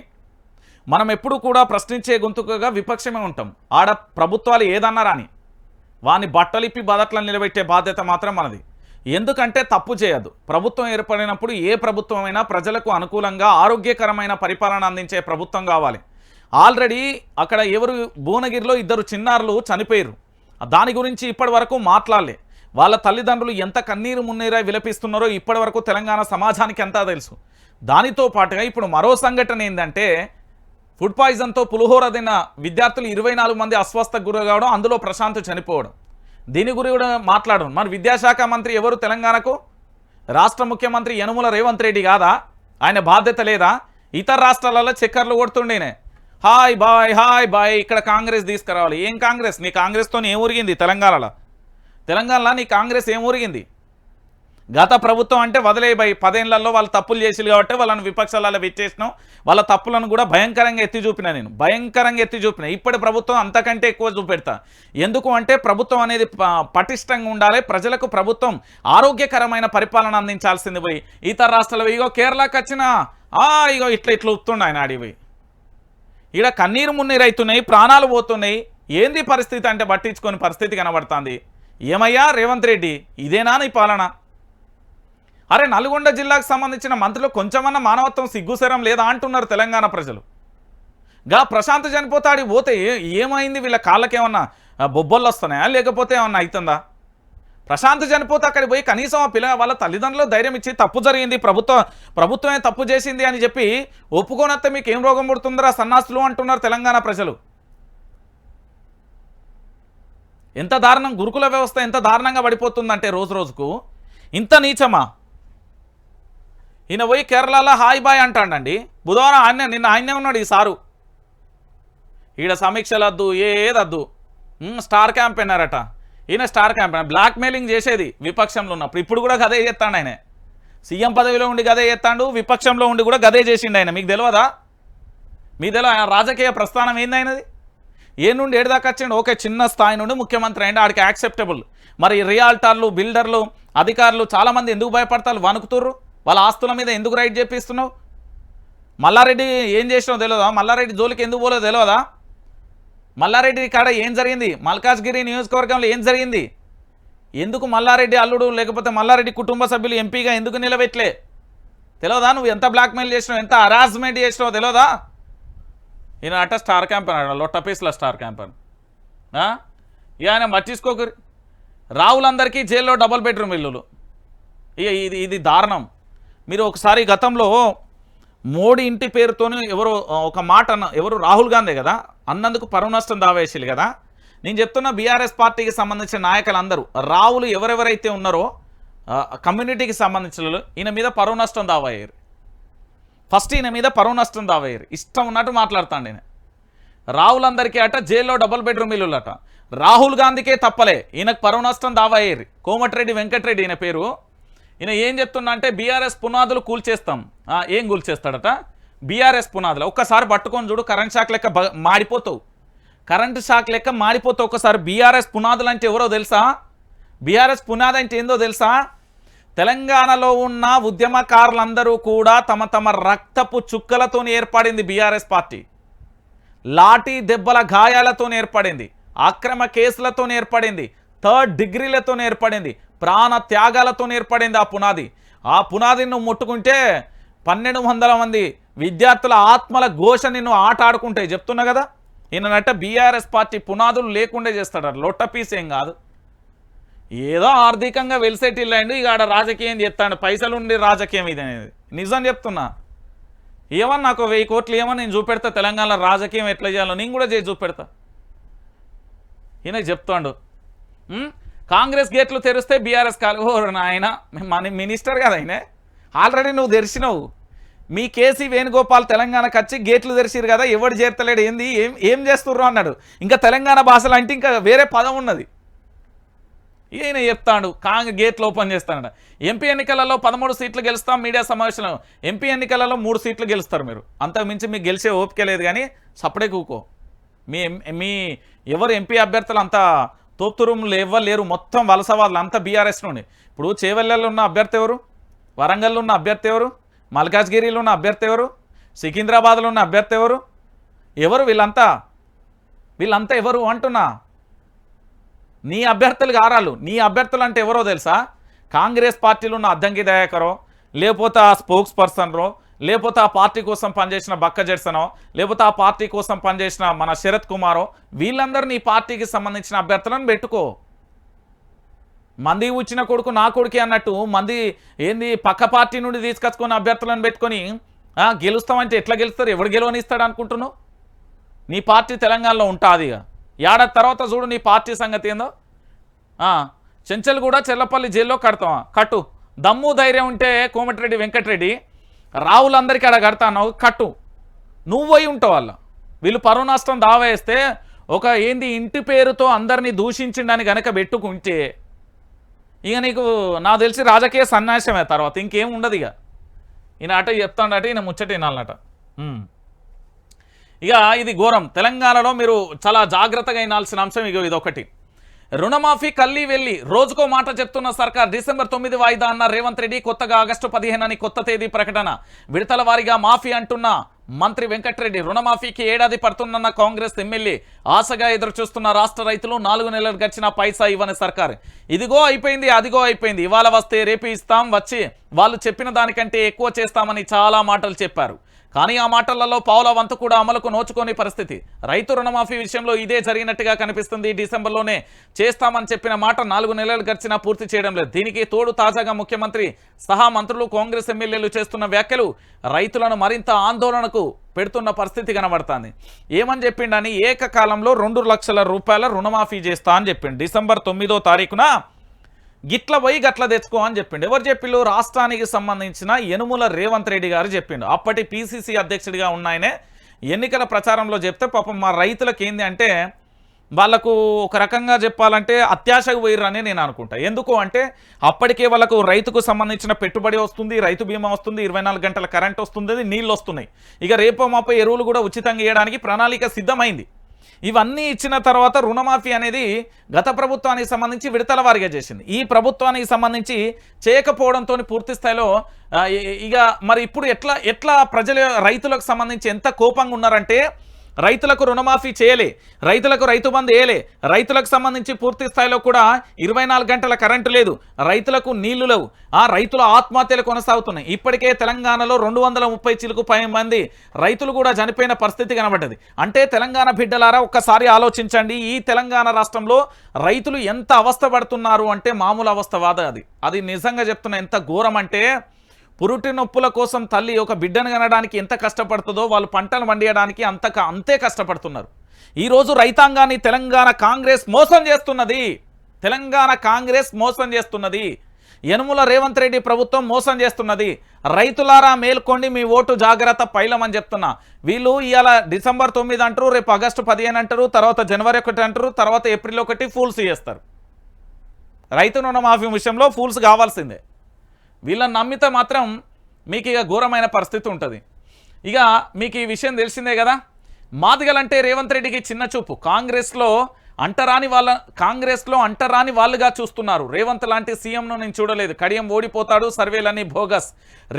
మనం ఎప్పుడు కూడా ప్రశ్నించే గొంతుకగా విపక్షమే ఉంటాం. ఆడ ప్రభుత్వాలు ఏదన్నా రాని వాని బట్టలిప్పి బదట్లను నిలబెట్టే బాధ్యత మాత్రం మనది. ఎందుకంటే తప్పు చేయదు. ప్రభుత్వం ఏర్పడినప్పుడు ఏ ప్రభుత్వమైనా ప్రజలకు అనుకూలంగా ఆరోగ్యకరమైన పరిపాలన అందించే ప్రభుత్వం కావాలి. ఆల్రెడీ అక్కడ భువనగిరిలో 2 చిన్నారులు చనిపోయారు. దాని గురించి ఇప్పటి వరకు మాట్లాడలే. వాళ్ళ తల్లిదండ్రులు ఎంత కన్నీరు మున్నీరా విలపిస్తున్నారో ఇప్పటి వరకు తెలంగాణ సమాజానికి అంతా తెలుసు. దానితో పాటుగా ఇప్పుడు మరో సంఘటన ఏంటంటే ఫుడ్ పాయిజన్తో పులిహోర తిన్న విద్యార్థులు 24 మంది అస్వస్థకు గురి కావడం, అందులో ప్రశాంత్ చనిపోవడం. దీని గురించి కూడా మాట్లాడడం. మరి విద్యాశాఖ మంత్రి ఎవరు తెలంగాణకు? రాష్ట్ర ముఖ్యమంత్రి యనుమల రేవంత్ రెడ్డి కాదా? ఆయన బాధ్యత లేదా? ఇతర రాష్ట్రాలలో చక్కర్లు కొడుతుండేనే హాయ్ బాయ్ ఇక్కడ కాంగ్రెస్ తీసుకురావాలి. ఏం కాంగ్రెస్? నీ కాంగ్రెస్తో ఏం ఊరిగింది తెలంగాణలో నీ కాంగ్రెస్ ఏం ఊరిగింది? గత ప్రభుత్వం అంటే వదిలే 10 ఏళ్లలో వాళ్ళు తప్పులు చేసిరు కాబట్టి వాళ్ళని విపక్షాలలో పెట్టేసినాం. వాళ్ళ తప్పులను కూడా భయంకరంగా ఎత్తి చూపిన. ఇప్పటి ప్రభుత్వం అంతకంటే ఎక్కువ చూపెడతా. ఎందుకు అంటే ప్రభుత్వం అనేది పటిష్టంగా ఉండాలి. ప్రజలకు ప్రభుత్వం ఆరోగ్యకరమైన పరిపాలన అందించాల్సింది. పోయి ఇతర రాష్ట్రాలు ఇగో కేరళకు వచ్చినా ఇగో ఇట్లా ఉత్తుండ ఆయన ఆడిపోయి ఈడ కన్నీరు మున్నీరు అవుతున్నాయి, ప్రాణాలు పోతున్నాయి. ఏంది పరిస్థితి అంటే పట్టించుకొని పరిస్థితి కనబడుతుంది. ఏమయ్యా రేవంత్ రెడ్డి, ఇదేనా నీ పాలన? అరే నల్గొండ జిల్లాకు సంబంధించిన మంత్రులు కొంచెమన్నా మానవత్వం సిగ్గుసరం లేదా అంటున్నారు తెలంగాణ ప్రజలు. ప్రశాంత్ చనిపోతాడు పోతే ఏమైంది వీళ్ళ కాళ్ళకేమన్నా బొబ్బలు వస్తున్నాయా లేకపోతే ఏమన్నా అవుతుందా? ప్రశాంత్ చనిపోతే అక్కడికి పోయి కనీసం ఆ వాళ్ళ తల్లిదండ్రులు ధైర్యం ఇచ్చి తప్పు జరిగింది ప్రభుత్వమే తప్పు చేసింది అని చెప్పి ఒప్పుకోనస్తే మీకు ఏం రోగం పుడుతుందిరా సన్నాసులు అంటున్నారు తెలంగాణ ప్రజలు. ఎంత దారుణం, గురుకుల వ్యవస్థ ఎంత దారుణంగా పడిపోతుందంటే రోజు రోజుకు. ఇంత నీచమా? ఈయన పోయి కేరళలో హాయ్ బాయ్ అంటాడండి. బుధవారం నిన్న ఆయనే ఉన్నాడు ఈ సారు. ఈడ సమీక్షలద్దు ఏదద్దు, స్టార్ క్యాంపెయినర్ అట. ఈయన స్టార్ క్యాంపెయినర్, బ్లాక్ మెయిలింగ్ చేసేది విపక్షంలో ఉన్నప్పుడు. ఇప్పుడు కూడా గదే చేస్తాడు ఆయన. సీఎం పదవిలో ఉండి గదే చేస్తాడు, విపక్షంలో ఉండి కూడా గదే చేసిండు ఆయన. మీకు తెలియదా? మీకు తెలియదు ఆయన రాజకీయ ప్రస్థానం ఏంది ఆయనది? ఏ నుండి ఏడు దాకా వచ్చిండు? ఓకే, చిన్న స్థాయి నుండి ముఖ్యమంత్రి అయింది, ఆడికి యాక్సెప్టబుల్. మరి రియాల్టర్లు, బిల్డర్లు, అధికారులు చాలామంది ఎందుకు భయపడతారు, వణుకుతుర్రు? వాళ్ళ ఆస్తుల మీద ఎందుకు రైడ్ చేపిస్తున్నావు? మల్లారెడ్డి ఏం చేసినావు తెలియదా? మల్లారెడ్డి జోలికి ఎందుకు పోలేదో తెలియదా? మల్లారెడ్డి కాడ ఏం జరిగింది? మల్కాజ్గిరి నియోజకవర్గంలో ఏం జరిగింది? ఎందుకు మల్లారెడ్డి అల్లుడు లేకపోతే మల్లారెడ్డి కుటుంబ సభ్యులు ఎంపీగా ఎందుకు నిలబెట్టలే తెలియదా? నువ్వు ఎంత బ్లాక్మెయిల్ చేసినావు, ఎంత హరాస్మెంట్ చేసినావు తెలియదా? ఈయన అట్ట స్టార్ క్యాంపెయిన్, లొట్టపీస్ల స్టార్ క్యాంపెయిన్. ఇక ఆయన మర్చిసుకోకరి. రావులందరికీ జైల్లో డబుల్ బెడ్రూమ్ ఇల్లులు. ఇక ఇది దారుణం. మీరు ఒకసారి గతంలో మోడీ ఇంటి పేరుతోని ఎవరు ఒక మాట ఎవరు రాహుల్ గాంధీ కదా అన్నందుకు పరువు నష్టం దావేసారు కదా. నేను చెప్తున్న బీఆర్ఎస్ పార్టీకి సంబంధించిన నాయకులందరూ రావులు ఎవరెవరైతే ఉన్నారో కమ్యూనిటీకి సంబంధించిన ఈయన మీద పరువు నష్టం దావయ్యారు. ఫస్ట్ ఈయన మీద పరువు నష్టం దావయ్యారు. ఇష్టం ఉన్నట్టు మాట్లాడుతాండి ఈయన. రావులందరికీ అట జైల్లో డబుల్ బెడ్రూమ్ ఇల్లులు అట. రాహుల్ గాంధీకే తప్పలే, ఈయనకు పరువు నష్టం దావయ్యారు. కోమటిరెడ్డి వెంకటరెడ్డి ఈయన పేరు. ఈయన ఏం చెప్తున్నా అంటే బీఆర్ఎస్ పునాదులు కూల్చేస్తాం. ఏం కూల్చేస్తాడట? బీఆర్ఎస్ పునాదులు. ఒక్కసారి పట్టుకొని చూడు, కరెంట్ షాక్ లెక్క మాడిపోతావు. కరెంటు షాక్ లెక్క మాడిపోతావు ఒక్కసారి. బీఆర్ఎస్ పునాదులు అంటే ఎవరో తెలుసా? బీఆర్ఎస్ పునాది అంటే ఏందో తెలుసా? తెలంగాణలో ఉన్న ఉద్యమకారులందరూ కూడా తమ తమ రక్తపు చుక్కలతో ఏర్పడింది బీఆర్ఎస్ పార్టీ. లాఠీ దెబ్బల గాయాలతో ఏర్పడింది, అక్రమ కేసులతో ఏర్పడింది, థర్డ్ డిగ్రీలతో ఏర్పడింది, ప్రాణ త్యాగాలతో ఏర్పడింది ఆ పునాది. ఆ పునాదిని నువ్వు ముట్టుకుంటే 1200 మంది విద్యార్థుల ఆత్మల ఘోష నిన్ను ఆట ఆడుకుంటాయి. చెప్తున్నా కదా. ఈయననట్ట బీఆర్ఎస్ పార్టీ పునాదులు లేకుండా చేస్తాడు. లొట్టపీస్ ఏం కాదు. ఏదో ఆర్థికంగా వెలిసెటిల్లాండు, ఇక ఆడ రాజకీయం చేస్తాడు. పైసలు ఉండి రాజకీయం ఇది అనేది నిజం చెప్తున్నా. ఏమన్నా నాకు 1000 కోట్లు ఏమో నేను చూపెడతా, తెలంగాణలో రాజకీయం ఎట్లా చేయాలో నేను కూడా చేసి చూపెడతా. ఈయన చెప్తాడు కాంగ్రెస్ గేట్లు తెరిస్తే బీఆర్ఎస్ కాలు. ఓ నాయన, మన మినిస్టర్ కదా ఆయన, ఆల్రెడీ నువ్వు తెరిచినావు. మీ కేసీ వేణుగోపాల్ తెలంగాణకు వచ్చి గేట్లు తెరిచిరు కదా, ఎవడు చేర్తలేడు, ఏంది ఏం చేస్తుర్రు అన్నాడు. ఇంకా తెలంగాణ భాషలు అంటే ఇంకా వేరే పదం ఉన్నది. ఈయన చెప్తాడు గేట్లు ఓపెన్ చేస్తానట. ఎంపీ ఎన్నికలలో 13 సీట్లు గెలుస్తాం. మీడియా సమావేశంలో ఎంపీ ఎన్నికలలో 3 సీట్లు గెలుస్తారు మీరు. అంతకుమించి మీకు గెలిచే ఓపిక లేదు, కానీ సపడే కూకో. మీ ఎవరు ఎంపీ అభ్యర్థులు అంతా తోపుతురుములు ఎవ్వరు లేరు, మొత్తం వలసవాదులు అంతా బీఆర్ఎస్ నుండి. ఇప్పుడు చేవెళ్ళలో ఉన్న అభ్యర్థి ఎవరు? వరంగల్లో ఉన్న అభ్యర్థి ఎవరు? మల్కాజ్గిరిలో ఉన్న అభ్యర్థి ఎవరు? సికింద్రాబాద్లో ఉన్న అభ్యర్థి ఎవరు? వీళ్ళంతా ఎవరు అంటున్నా? నీ అభ్యర్థులు గారాలు. నీ అభ్యర్థులు అంటే ఎవరో తెలుసా? కాంగ్రెస్ పార్టీలో ఉన్న అద్దంకి దయాకరో, లేకపోతే ఆ స్పోక్స్ పర్సనరో, లేకపోతే ఆ పార్టీ కోసం పనిచేసిన బక్క జెడ్సనో, లేకపోతే ఆ పార్టీ కోసం పనిచేసిన మన శరత్ కుమారో, వీళ్ళందరూ నీ పార్టీకి సంబంధించిన అభ్యర్థులను పెట్టుకో. మంది వచ్చిన కొడుకు నా కొడుకే అన్నట్టు మంది ఏంది పక్క పార్టీ నుండి తీసుకొచ్చుకున్న అభ్యర్థులను పెట్టుకొని గెలుస్తామంటే ఎట్లా గెలుస్తారు? ఎవడు గెలవనిస్తాడు అనుకుంటున్నావు? నీ పార్టీ తెలంగాణలో ఉంటుంది. ఇక ఏడాది తర్వాత చూడు నీ పార్టీ సంగతి ఏందో. చెంచల్ కూడా చెల్లపల్లి జైల్లో కట్టు. దమ్ము ధైర్యం ఉంటే కోమటిరెడ్డి వెంకటరెడ్డి రావులందరికీ అక్కడ కడతాను, కట్టు. నువ్వు పోయి ఉంటావు. వాళ్ళ వీళ్ళు పరువు నష్టం దావేస్తే ఒక ఏంది ఇంటి పేరుతో అందరినీ దూషించిండని గనక పెట్టుకుంటే ఇక నీకు నాకు తెలిసి రాజకీయ సన్యాసమే, తర్వాత ఇంకేం ఉండదు. ఈయన అట చెప్తాడట, ఈయన ముచ్చట వినాలట. ఇక ఇది ఘోరం. తెలంగాణలో మీరు చాలా జాగ్రత్తగా వినాల్సిన అంశం ఇక ఇదొకటి. రుణమాఫీ కల్లి వెళ్ళి రోజుకో మాట చెప్తున్న సర్కార్. డిసెంబర్ 9 వాయిదా అన్న రేవంత్ రెడ్డి. కొత్తగా ఆగస్టు 15 అని కొత్త తేదీ ప్రకటన. విడతల వారీగా మాఫీ అంటున్న మంత్రి వెంకటరెడ్డి. రుణమాఫీకి ఏడాది పడుతున్న కాంగ్రెస్ ఎమ్మెల్యే. ఆశగా ఎదురుచూస్తున్న రాష్ట్ర రైతులు. 4 నెలలు గడిచిన పైసా ఇవ్వని సర్కార్. ఇదిగో అయిపోయింది, అదిగో అయిపోయింది. ఇవాళ వస్తే రేపు ఇస్తాం, వచ్చి వాళ్ళు చెప్పిన దానికంటే ఎక్కువ చేస్తామని చాలా మాటలు చెప్పారు. కానీ ఆ మాటలలో పావుల వంతు కూడా అమలుకు నోచుకోని పరిస్థితి. రైతు రుణమాఫీ విషయంలో ఇదే జరిగినట్టుగా కనిపిస్తుంది. డిసెంబర్లోనే చేస్తామని చెప్పిన మాట 4 నెలలు గడిచినా పూర్తి చేయడం లేదు. దీనికి తోడు తాజాగా ముఖ్యమంత్రి సహా మంత్రులు, కాంగ్రెస్ ఎమ్మెల్యేలు చేస్తున్న వ్యాఖ్యలు రైతులను మరింత ఆందోళనకు పెడుతున్న పరిస్థితి కనబడుతుంది. ఏమని చెప్పిండని ఏకకాలంలో 2 లక్షల రూపాయల రుణమాఫీ చేస్తా అని చెప్పిండు. డిసెంబర్ 9వ తారీఖున గిట్ల పోయి గట్ల తెచ్చుకో అని చెప్పిండు. ఎవరు చెప్పిండు? రాష్ట్రానికి సంబంధించిన యనుమల రేవంత్ రెడ్డి గారు చెప్పిండు. అప్పటి పిసిసి అధ్యక్షుడిగా ఉన్నాయనే ఎన్నికల ప్రచారంలో చెప్తే పాపం మా రైతులకు ఏంది అంటే వాళ్ళకు ఒక రకంగా చెప్పాలంటే అత్యాశకు పోయిర్రని నేను అనుకుంటా. ఎందుకు అంటే అప్పటికే వాళ్ళకు రైతుకు సంబంధించిన పెట్టుబడి వస్తుంది, రైతు బీమా వస్తుంది, 24 గంటల కరెంట్ వస్తుంది, నీళ్ళు వస్తున్నాయి. ఇక రేపో మాపో ఎరువులు కూడా ఉచితంగా ఇవ్వడానికి ప్రణాళిక సిద్ధమైంది. ఇవన్నీ ఇచ్చిన తర్వాత రుణమాఫీ అనేది గత ప్రభుత్వానికి సంబంధించి విడతల వారీగా చేసింది. ఈ ప్రభుత్వానికి సంబంధించి చేయకపోవడంతో పూర్తి స్థాయిలో ఇక మరి ఇప్పుడు ఎట్లా రైతులకు సంబంధించి ఎంత కోపంగా ఉన్నారంటే రైతులకు రుణమాఫీ చేయలే, రైతులకు రైతు బంధు వేయలే, రైతులకు సంబంధించి పూర్తి స్థాయిలో కూడా 24 గంటల కరెంటు లేదు, రైతులకు నీళ్లు లేవు, రైతుల ఆత్మహత్యలు కొనసాగుతున్నాయి. ఇప్పటికే తెలంగాణలో 230 చిలుకు పై మంది రైతులు కూడా చనిపోయిన పరిస్థితి కనబడ్డది. అంటే తెలంగాణ బిడ్డలారా ఒక్కసారి ఆలోచించండి. ఈ తెలంగాణ రాష్ట్రంలో రైతులు ఎంత అవస్థ పడుతున్నారు అంటే మామూలు అవస్థ కాదు. అది నిజంగా చెప్తున్నా. ఎంత ఘోరం అంటే పురుటి నొప్పుల కోసం తల్లి ఒక బిడ్డను కనడానికి ఎంత కష్టపడుతుందో వాళ్ళు పంటలు పండియడానికి అంతే కష్టపడుతున్నారు. ఈరోజు రైతాంగాన్ని తెలంగాణ కాంగ్రెస్ మోసం చేస్తున్నది. యనుమల రేవంత్ రెడ్డి ప్రభుత్వం మోసం చేస్తున్నది. రైతులారా మేల్కోండి, మీ ఓటు జాగ్రత్త పైలమని చెప్తున్నా. వీళ్ళు ఇవాళ డిసెంబర్ 9 అంటారు, రేపు ఆగస్టు 15 అంటారు, తర్వాత జనవరి 1 అంటారు, తర్వాత ఏప్రిల్ 1 ఫూల్స్ చేస్తారు. రైతు రుణమాఫీ విషయంలో ఫూల్స్ కావాల్సిందే. వీళ్ళని నమ్మితే మాత్రం మీకు ఇక ఘోరమైన పరిస్థితి ఉంటుంది. ఇక మీకు ఈ విషయం తెలిసిందే కదా. మాదిగలంటే రేవంత్ రెడ్డికి చిన్న చూపు. కాంగ్రెస్లో అంటరాని వాళ్ళుగా చూస్తున్నారు. రేవంత్ లాంటి సీఎంను నేను చూడలేదు, కడియం ఓడిపోతాడు, సర్వేలన్నీ బోగస్,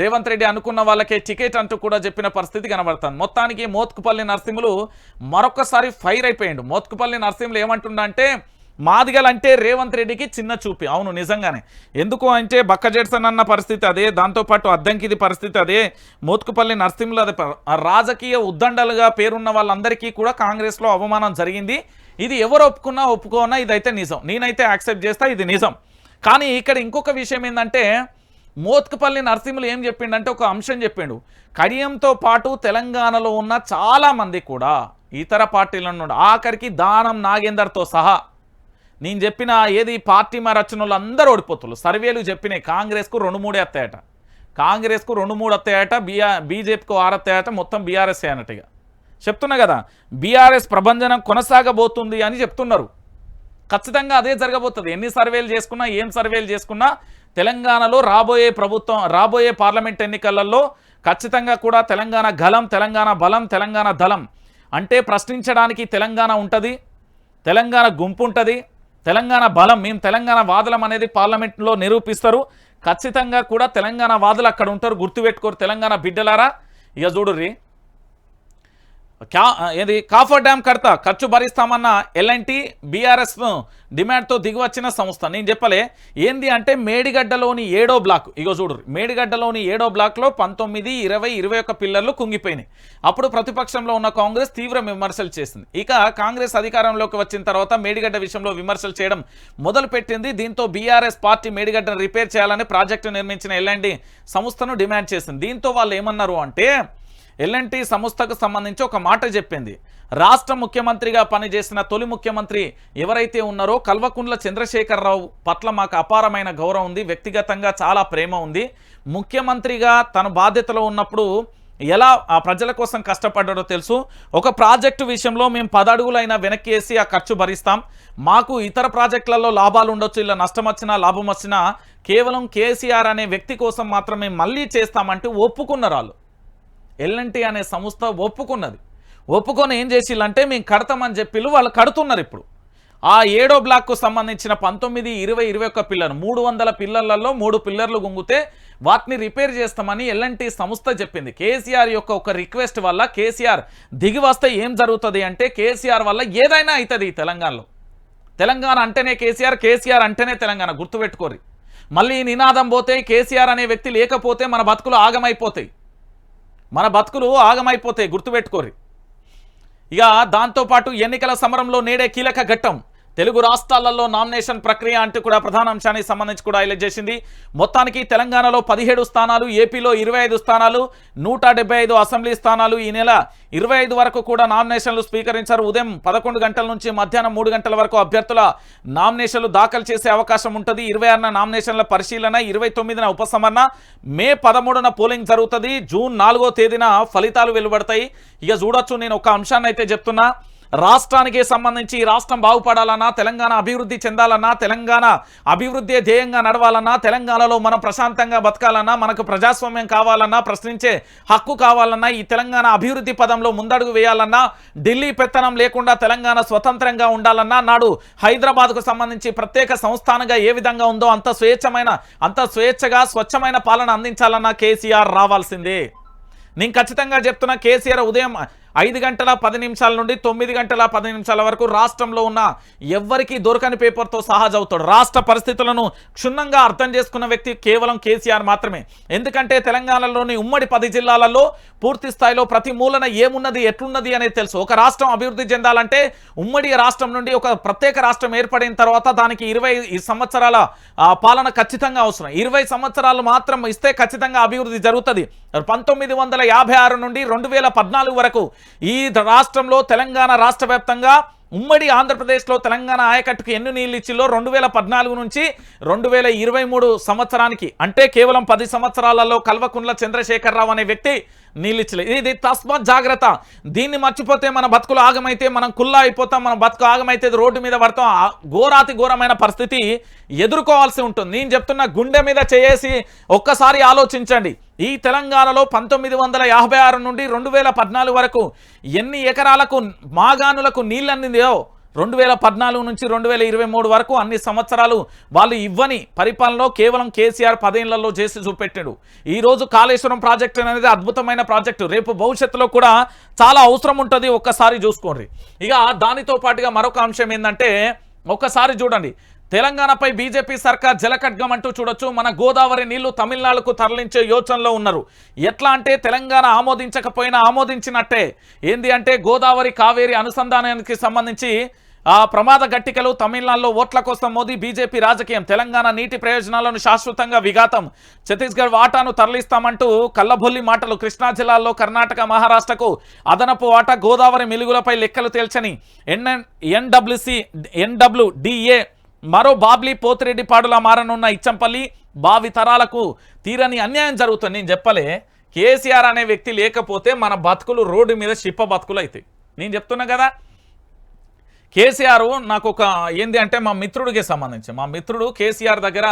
రేవంత్ రెడ్డి అనుకున్న వాళ్ళకే టికెట్ అంటూ కూడా చెప్పిన పరిస్థితి కనబడుతుంది. మొత్తానికి మోత్కుపల్లి నరసింహులు మరొకసారి ఫైర్ అయిపోయిండు. మోత్కుపల్లి నరసింహులు ఏమంటుండ అంటే మాదిగలంటే రేవంత్ రెడ్డికి చిన్న చూపి. అవును, నిజంగానే. ఎందుకు అంటే బక్క జెడ్సన్ అన్న పరిస్థితి అదే, దాంతోపాటు అద్దంకిది పరిస్థితి అదే, మోత్కుపల్లి నరసింహులు అదే. రాజకీయ ఉద్దండలుగా పేరున్న వాళ్ళందరికీ కూడా కాంగ్రెస్లో అవమానం జరిగింది. ఇది ఎవరు ఒప్పుకోనా ఇదైతే నిజం, నేనైతే యాక్సెప్ట్ చేస్తా, ఇది నిజం. కానీ ఇక్కడ ఇంకొక విషయం ఏంటంటే మోత్కుపల్లి నరసింహులు ఏం చెప్పిండంటే ఒక అంశం చెప్పిండు. కడియంతో పాటు తెలంగాణలో ఉన్న చాలామంది కూడా ఇతర పార్టీలను ఆఖరికి దానం నాగేందర్తో సహా నేను చెప్పిన ఏది పార్టీ మారచ్చిన వాళ్ళు అందరూ ఓడిపోతున్నారు. సర్వేలు చెప్పినాయి కాంగ్రెస్కు 2-3 వస్తాయట, కాంగ్రెస్కు 2-3 వస్తాయట, బీజేపీకు 6 వస్తాయట, మొత్తం బీఆర్ఎస్ అన్నట్టుగా చెప్తున్నా కదా. బీఆర్ఎస్ ప్రభంజనం కొనసాగబోతుంది అని చెప్తున్నారు. ఖచ్చితంగా అదే జరగబోతుంది. ఎన్ని సర్వేలు చేసుకున్నా, ఏం సర్వేలు చేసుకున్నా తెలంగాణలో రాబోయే పార్లమెంట్ ఎన్నికలలో ఖచ్చితంగా కూడా తెలంగాణ గలం, తెలంగాణ బలం, తెలంగాణ దళం అంటే ప్రశ్నించడానికి తెలంగాణ ఉంటుంది, తెలంగాణ గుంపు ఉంటుంది, తెలంగాణ బలం, మేము తెలంగాణ వాదులం అనేది పార్లమెంట్లో నిరూపిస్తారు. ఖచ్చితంగా కూడా తెలంగాణ వాదులు అక్కడ ఉంటారు, గుర్తుపెట్టుకోరు తెలంగాణ బిడ్డలారా. ఇక చూడుర్రి, ఏది కాఫర్ డ్యామ్ కడతా ఖర్చు భరిస్తామన్న ఎల్ఎన్టీ బీఆర్ఎస్ను డిమాండ్తో దిగివచ్చిన సంస్థ. నేను చెప్పలే ఏంది అంటే మేడిగడ్డలోని 7వ బ్లాక్. ఇగో చూడు, మేడిగడ్డలోని 7వ బ్లాక్లో 19, 20, 21 పిల్లర్లు కుంగిపోయినాయి. అప్పుడు ప్రతిపక్షంలో ఉన్న కాంగ్రెస్ తీవ్ర విమర్శలు చేసింది. ఇక కాంగ్రెస్ అధికారంలోకి వచ్చిన తర్వాత మేడిగడ్డ విషయంలో విమర్శలు చేయడం మొదలుపెట్టింది. దీంతో బీఆర్ఎస్ పార్టీ మేడిగడ్డను రిపేర్ చేయాలని ప్రాజెక్టు నిర్మించిన ఎల్ఎన్టీ సంస్థను డిమాండ్ చేసింది. దీంతో వాళ్ళు ఏమన్నారు అంటే ఎల్ఎన్టీ సంస్థకు సంబంధించి ఒక మాట చెప్పింది. రాష్ట్ర ముఖ్యమంత్రిగా పనిచేసిన తొలి ముఖ్యమంత్రి ఎవరైతే ఉన్నారో కల్వకుంట్ల చంద్రశేఖరరావు పట్ల మాకు అపారమైన గౌరవం ఉంది, వ్యక్తిగతంగా చాలా ప్రేమ ఉంది. ముఖ్యమంత్రిగా తన బాధ్యతలో ఉన్నప్పుడు ఎలా ఆ ప్రజల కోసం కష్టపడ్డాడో తెలుసు. ఒక ప్రాజెక్టు విషయంలో మేము 10 అడుగులైనా వెనక్కి వేసి ఆ ఖర్చు భరిస్తాం. మాకు ఇతర ప్రాజెక్టులలో లాభాలు ఉండొచ్చు, ఇలా నష్టం వచ్చినా లాభం వచ్చినా కేవలం కేసీఆర్ అనే వ్యక్తి కోసం మాత్రమే మళ్ళీ చేస్తామంటూ ఒప్పుకున్నారు వాళ్ళు. ఎల్ఎన్టీ అనే సంస్థ ఒప్పుకొని ఏం చేసిల్లంటే మేము కడతామని చెప్పి వాళ్ళు కడుతున్నారు. ఇప్పుడు ఆ 7వ బ్లాక్కు సంబంధించిన 19, 20, 21 పిల్లర్లు 300 పిల్లర్లలో 3 పిల్లర్లు గుంగితే వాటిని రిపేర్ చేస్తామని ఎల్ఎన్టీ సంస్థ చెప్పింది. కేసీఆర్ యొక్క ఒక రిక్వెస్ట్ వల్ల కేసీఆర్ దిగి వస్తే ఏం జరుగుతుంది అంటే కేసీఆర్ వల్ల ఏదైనా అవుతుంది. ఈ తెలంగాణలో తెలంగాణ అంటేనే కేసీఆర్, కేసీఆర్ అంటేనే తెలంగాణ, గుర్తుపెట్టుకోరి. మళ్ళీ నినాదం పోతే కేసీఆర్ అనే వ్యక్తి లేకపోతే మన బతుకులు ఆగమైపోతాయి. మన బతుకులు ఆగమైపోతాయి, గుర్తుపెట్టుకోరి. ఇక దాంతోపాటు ఎన్నికల సమరంలో నేడే కీలక ఘట్టం. తెలుగు రాష్ట్రాలలో నామినేషన్ ప్రక్రియ అంటూ కూడా ప్రధాన అంశానికి సంబంధించి కూడా హైలైట్ చేసింది. మొత్తానికి తెలంగాణలో 17 స్థానాలు, ఏపీలో 25 స్థానాలు, 175 అసెంబ్లీ స్థానాలు. ఈ నెల 25 వరకు కూడా నామినేషన్లు స్వీకరించారు. ఉదయం 11 గంటల నుంచి మధ్యాహ్నం 3 గంటల వరకు అభ్యర్థుల నామినేషన్లు దాఖలు చేసే అవకాశం ఉంటుంది. 26న నామినేషన్ల పరిశీలన, 29న ఉపసంహరణ, మే 13న పోలింగ్ జరుగుతుంది. జూన్ 4వ తేదీన ఫలితాలు వెలువడతాయి. ఇక చూడొచ్చు, నేను ఒక అంశాన్ని అయితే చెప్తున్నా. రాష్ట్రానికి సంబంధించి రాష్ట్రం బాగుపడాలన్నా, తెలంగాణ అభివృద్ధి చెందాలన్నా, తెలంగాణ అభివృద్ధి ధ్యేయంగా నడవాలన్నా, తెలంగాణలో మనం ప్రశాంతంగా బతకాలన్నా, మనకు ప్రజాస్వామ్యం కావాలన్నా, ప్రశ్నించే హక్కు కావాలన్నా, ఈ తెలంగాణ అభివృద్ధి పదంలో ముందడుగు వేయాలన్నా, ఢిల్లీ పెత్తనం లేకుండా తెలంగాణ స్వతంత్రంగా ఉండాలన్నా, నాడు హైదరాబాద్కు సంబంధించి ప్రత్యేక సంస్థానంగా ఏ విధంగా ఉందో అంత స్వేచ్ఛగా స్వచ్ఛమైన పాలన అందించాలన్నా కేసీఆర్ రావాల్సిందే. నేను ఖచ్చితంగా చెప్తున్నా, కేసీఆర్ ఉదయం 5 గంటల 10 నిమిషాల నుండి 9 గంటల 10 నిమిషాల వరకు రాష్ట్రంలో ఉన్న ఎవ్వరికీ దొరకని పేపర్తో సహా చదువుతాడు. రాష్ట్ర పరిస్థితులను క్షుణ్ణంగా అర్థం చేసుకున్న వ్యక్తి కేవలం కేసీఆర్ మాత్రమే. ఎందుకంటే తెలంగాణలోని ఉమ్మడి 10 జిల్లాలలో పూర్తి స్థాయిలో ప్రతి మూలన ఏమున్నది, ఎట్లున్నది అనేది తెలుసు. ఒక రాష్ట్రం అభివృద్ధి చెందాలంటే ఉమ్మడి రాష్ట్రం నుండి ఒక ప్రత్యేక రాష్ట్రం ఏర్పడిన తర్వాత దానికి 20 సంవత్సరాల పాలన ఖచ్చితంగా అవసరం. 20 సంవత్సరాలు మాత్రం ఇస్తే ఖచ్చితంగా అభివృద్ధి జరుగుతుంది. 1956 నుండి 2014 వరకు ఈ రాష్ట్రంలో తెలంగాణ రాష్ట్ర వ్యాప్తంగా ఉమ్మడి ఆంధ్రప్రదేశ్లో తెలంగాణ ఆయకట్టుకు ఎన్ని నీళ్ళు ఇచ్చిలో 2014 నుంచి 2023 సంవత్సరానికి, అంటే కేవలం 10 సంవత్సరాలలో కల్వకుంట్ల చంద్రశేఖరరావు అనే వ్యక్తి నీళ్ళిచ్చలేదు. ఇది తస్మాత్ జాగ్రత్త. దీన్ని మర్చిపోతే మన బతుకులు ఆగమైతే మనం కుల్లా అయిపోతాం, మన బతుకు ఆగమైతే రోడ్డు మీద పడతాం. ఘోరాతి ఘోరమైన పరిస్థితి ఎదుర్కోవాల్సి ఉంటుంది. నేను చెప్తున్న, గుండె మీద చేసి ఒక్కసారి ఆలోచించండి. ఈ తెలంగాణలో 1956 నుండి 2014 వరకు ఎన్ని ఎకరాలకు మాగానులకు నీళ్ళందిందో, 2014 నుంచి 2023 వరకు అన్ని సంవత్సరాలు వాళ్ళు ఇవ్వని పరిపాలనలో కేవలం కేసీఆర్ 10 ఏళ్లలో చేసి చూపెట్టాడు. ఈరోజు కాళేశ్వరం ప్రాజెక్టు అనేది అద్భుతమైన ప్రాజెక్టు, రేపు భవిష్యత్తులో కూడా చాలా అవసరం ఉంటుంది, ఒక్కసారి చూసుకోండి. ఇక దానితో పాటుగా మరొక అంశం ఏంటంటే, ఒక్కసారి చూడండి, తెలంగాణపై బీజేపీ సర్కార్ జలఖడ్గం అంటూ చూడొచ్చు. మన గోదావరి నీళ్లు తమిళనాడుకు తరలించే యోచనలో ఉన్నారు. ఎట్లా అంటే, తెలంగాణ ఆమోదించకపోయినా ఆమోదించినట్టే. ఏంది అంటే, గోదావరి కావేరి అనుసంధానానికి సంబంధించి ప్రమాద గట్టికలు తమిళనాడులో ఓట్ల కోసం మోదీ బీజేపీ రాజకీయం. తెలంగాణ నీటి ప్రయోజనాలను శాశ్వతంగా విఘాతం. ఛత్తీస్గఢ్ వాటాను తరలిస్తామంటూ కల్లబొల్లి మాటలు. కృష్ణా జిల్లాలో కర్ణాటక మహారాష్ట్రకు అదనపు వాటా. గోదావరి మిలుగులపై లెక్కలు తేల్చని ఎన్డబ్ల్యూడిఏ. మరో బాబ్లీ పోతిరెడ్డి పాడులా మారనున్న ఇచ్చంపల్లి. భావి తరాలకు తీరని అన్యాయం జరుగుతుంది. నేను చెప్పలే, కేసీఆర్ అనే వ్యక్తి లేకపోతే మన బతుకులు రోడ్డు మీద షిప్ప బతుకులు అవుతాయి. నేను చెప్తున్నా కదా, కేసీఆర్ నాకు ఒక ఏంది అంటే, మా మిత్రుడికి సంబంధించి, మా మిత్రుడు కేసీఆర్ దగ్గర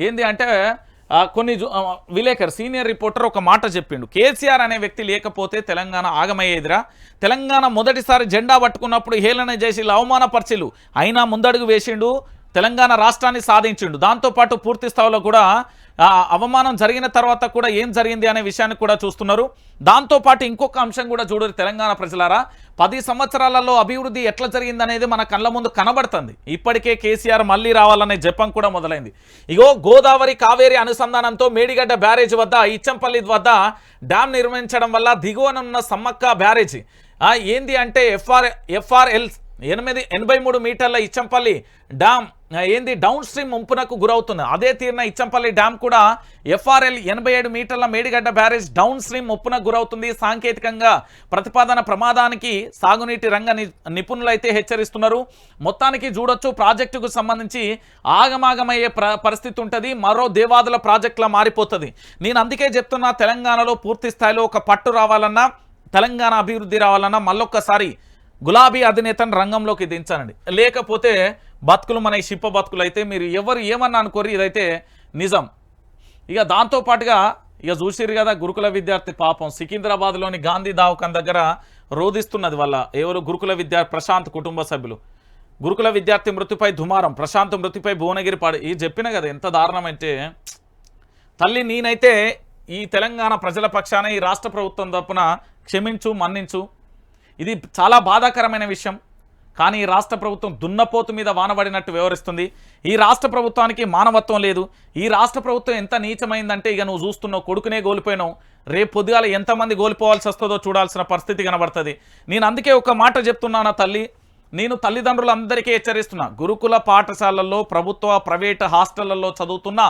ఏంది అంటే కొన్ని విలేకరు సీనియర్ రిపోర్టర్ ఒక మాట చెప్పిండు. కేసీఆర్ అనే వ్యక్తి లేకపోతే తెలంగాణ ఆగమయ్యేదిరా. తెలంగాణ మొదటిసారి జెండా పట్టుకున్నప్పుడు హేళన చేసి అవమానపరిచిలు, అయినా ముందడుగు వేసిండు, తెలంగాణ రాష్ట్రాన్ని సాధించిండు. దాంతోపాటు పూర్తి స్థాయిలో కూడా అవమానం జరిగిన తర్వాత కూడా ఏం జరిగింది అనే విషయాన్ని కూడా చూస్తున్నారు. దాంతోపాటు ఇంకొక అంశం కూడా చూడరు తెలంగాణ ప్రజలారా, 10 సంవత్సరాలలో అభివృద్ధి ఎట్లా జరిగిందనేది మన కళ్ళ ముందు కనబడుతుంది. ఇప్పటికే కేసీఆర్ మళ్ళీ రావాలనే జపం కూడా మొదలైంది. ఇగో గోదావరి కావేరి అనుసంధానంతో మేడిగడ్డ బ్యారేజ్ వద్ద ఇచ్చంపల్లి వద్ద డ్యామ్ నిర్మించడం వల్ల దిగువనున్న సమ్మక్క బ్యారేజీ ఏంది అంటే ఎఫ్ఆర్ఎల్ 83 మీటర్ల ఇచ్చంపల్లి డ్యామ్ ఏంది డౌన్ స్ట్రీమ్ ముంపునకు గురవుతుంది. అదే తీరిన ఇచ్చంపల్లి డ్యామ్ కూడా ఎఫ్ఆర్ఎల్ 87 మీటర్ల మేడిగడ్డ బ్యారేజ్ డౌన్ స్ట్రీమ్ ముప్పునకు గురవుతుంది. సాంకేతికంగా ప్రతిపాదన ప్రమాదానికి సాగునీటి రంగ నిపుణులు అయితే హెచ్చరిస్తున్నారు. మొత్తానికి చూడొచ్చు, ప్రాజెక్టుకు సంబంధించి ఆగమాగమయ్యే పరిస్థితి ఉంటుంది. మరో దేవాదుల ప్రాజెక్టులా మారిపోతుంది. నేను అందుకే చెప్తున్నా, తెలంగాణలో పూర్తి స్థాయిలో ఒక పట్టు రావాలన్నా, తెలంగాణ అభివృద్ధి రావాలన్నా మళ్ళొక్కసారి గులాబీ అధినేతను రంగంలోకి దించానండి. లేకపోతే బతుకులు మన షిప్ప బతుకులు అయితే మీరు ఎవరు ఏమన్నా అనుకోరు, ఇదైతే నిజం. ఇక దాంతోపాటుగా ఇక చూసిరు కదా, గురుకుల విద్యార్థి పాపం సికింద్రాబాద్లోని గాంధీ దవాఖానా దగ్గర రోధిస్తున్నది వల్ల ఎవరు గురుకుల విద్యార్థి ప్రశాంత్ కుటుంబ సభ్యులు. గురుకుల విద్యార్థి మృతిపై దుమారం, ప్రశాంత్ మృతిపై భువనగిరి పాడు. ఇది చెప్పిన కదా ఎంత దారుణం అంటే, తల్లి నేనైతే ఈ తెలంగాణ ప్రజల పక్షాన ఈ రాష్ట్ర ప్రభుత్వం తరపున క్షమించు, మన్నించు. ఇది చాలా బాధాకరమైన విషయం. కానీ ఈ రాష్ట్ర ప్రభుత్వం దున్నపోతు మీద వానబడినట్టు వ్యవహరిస్తుంది. ఈ రాష్ట్ర ప్రభుత్వానికి మానవత్వం లేదు. ఈ రాష్ట్ర ప్రభుత్వం ఎంత నీచమైందంటే ఇక నువ్వు చూస్తున్నావు, కొడుకునే కోల్పోయినావు, రేపు పొద్దుగాల ఎంతమంది కోల్పోవాల్సి వస్తుందో చూడాల్సిన పరిస్థితి కనబడుతుంది. నేను అందుకే ఒక మాట చెప్తున్నానా తల్లి, నేను తల్లిదండ్రులందరికీ హెచ్చరిస్తున్నా, గురుకుల పాఠశాలల్లో ప్రభుత్వ ప్రైవేట్ హాస్టళ్లలో చదువుతున్న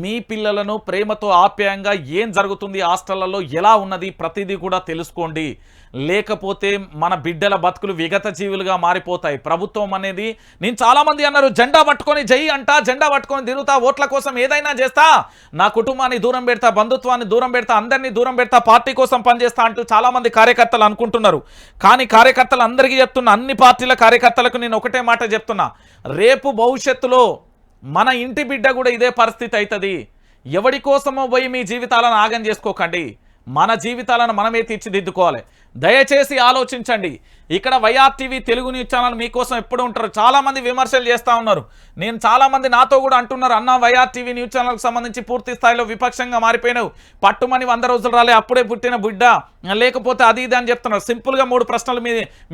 మీ పిల్లలను ప్రేమతో ఆప్యాయంగా ఏం జరుగుతుంది హాస్టళ్లలో ఎలా ఉన్నది ప్రతిదీ కూడా తెలుసుకోండి. లేకపోతే మన బిడ్డల బతుకులు విగత జీవులుగా మారిపోతాయి. ప్రభుత్వం అనేది, నేను చాలామంది అన్నారు జెండా పట్టుకొని జై అంటా, జెండా పట్టుకొని తిరుగుతా, ఓట్ల కోసం ఏదైనా చేస్తా, నా కుటుంబాన్ని దూరం పెడతా, బంధుత్వాన్ని దూరం పెడతా, అందరినీ దూరం పెడతా, పార్టీ కోసం పనిచేస్తా అంటూ చాలామంది కార్యకర్తలు అనుకుంటున్నారు. కానీ కార్యకర్తలు అందరికీ చెప్తున్నా, అన్ని పార్టీల కార్యకర్తలకు నేను ఒకటే మాట చెప్తున్నా, రేపు భవిష్యత్తులో మన ఇంటి బిడ్డ కూడా ఇదే పరిస్థితి అవుతుంది. ఎవడి కోసమో పోయి మీ జీవితాలను ఆగం చేసుకోకండి. మన జీవితాలను మనమే తీర్చిదిద్దుకోవాలి. దయచేసి ఆలోచించండి. ఇక్కడ వైఆర్టీవీ తెలుగు న్యూస్ ఛానల్ మీకోసం ఎప్పుడు ఉంటారు. చాలామంది విమర్శలు చేస్తూ ఉన్నారు. నేను చాలామంది నాతో కూడా అంటున్నారు, అన్న వైఆర్టీవీ న్యూస్ ఛానల్కి సంబంధించి పూర్తి స్థాయిలో విపక్షంగా మారిపోయినావు, పట్టుమని 100 రోజులు రాలే, అప్పుడే పుట్టిన బిడ్డ, లేకపోతే అది ఇది అని చెప్తున్నారు. సింపుల్గా 3 ప్రశ్నలు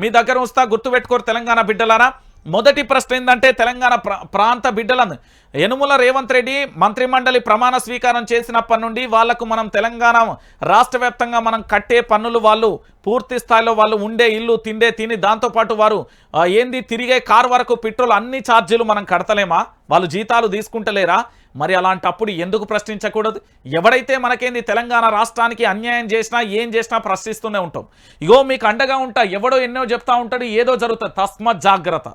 మీ దగ్గర ఉంచుతా, గుర్తుపెట్టుకోరు తెలంగాణ బిడ్డలారా. మొదటి ప్రశ్న ఏంటంటే, తెలంగాణ ప్రాంత బిడ్డలను యనుమల రేవంత్ రెడ్డి మంత్రిమండలి ప్రమాణ స్వీకారం చేసినప్పటి నుండి వాళ్లకు మనం తెలంగాణ రాష్ట్ర వ్యాప్తంగా మనం కట్టే పన్నులు, వాళ్ళు పూర్తి స్థాయిలో వాళ్ళు ఉండే ఇల్లు, తిండే తిని, దాంతోపాటు వారు తిరిగే కార్ వరకు పెట్రోల్ అన్ని ఛార్జీలు మనం కడతలేమా? వాళ్ళు జీతాలు తీసుకుంటలేరా? మరి అలాంటప్పుడు ఎందుకు ప్రశ్నించకూడదు? ఎవడైతే మనకేంది తెలంగాణ రాష్ట్రానికి అన్యాయం చేసినా ఏం చేసినా ప్రశ్నిస్తూనే ఉంటాం. ఇగో మీకు అండగా ఉంటా, ఎవడో ఎన్నో చెప్తా ఉంటాడు, ఏదో జరుగుతుంది, తస్మత్ జాగ్రత్త.